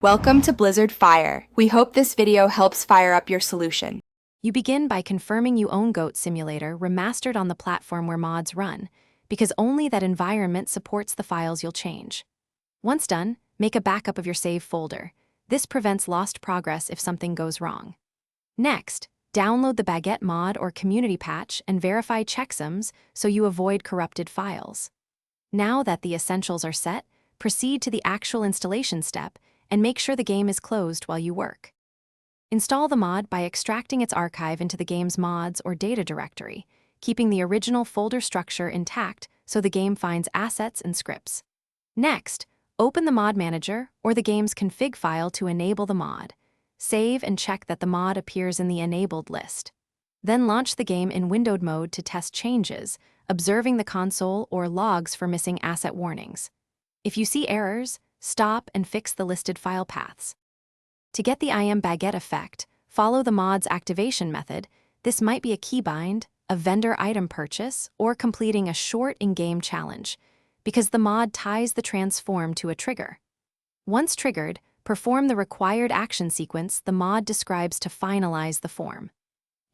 Welcome to Blizzard Fire. We hope this video helps fire up your solution. You begin by confirming you own Goat Simulator Remastered on the platform where mods run, because only that environment supports the files you'll change. Once done, make a backup of your save folder. This prevents lost progress if something goes wrong. Next, download the Baguette mod or community patch and verify checksums so you avoid corrupted files. Now that the essentials are set, proceed to the actual installation step and make sure the game is closed while you work. Install the mod by extracting its archive into the game's mods or data directory, keeping the original folder structure intact so the game finds assets and scripts. Next, open the mod manager or the game's config file to enable the mod. Save and check that the mod appears in the enabled list. Then launch the game in windowed mode to test changes, observing the console or logs for missing asset warnings. If you see errors, stop and fix the listed file paths. To get the I Am Baguette effect, follow the mod's activation method. This might be a keybind, a vendor item purchase, or completing a short in-game challenge, because the mod ties the transform to a trigger. Once triggered, perform the required action sequence the mod describes to finalize the form.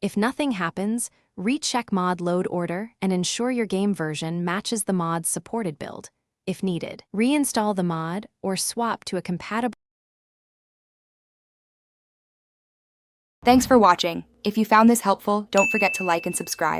If nothing happens, recheck mod load order and ensure your game version matches the mod's supported build. If needed, reinstall the mod or swap to a compatible. Thanks for watching. If you found this helpful, don't forget to like and subscribe.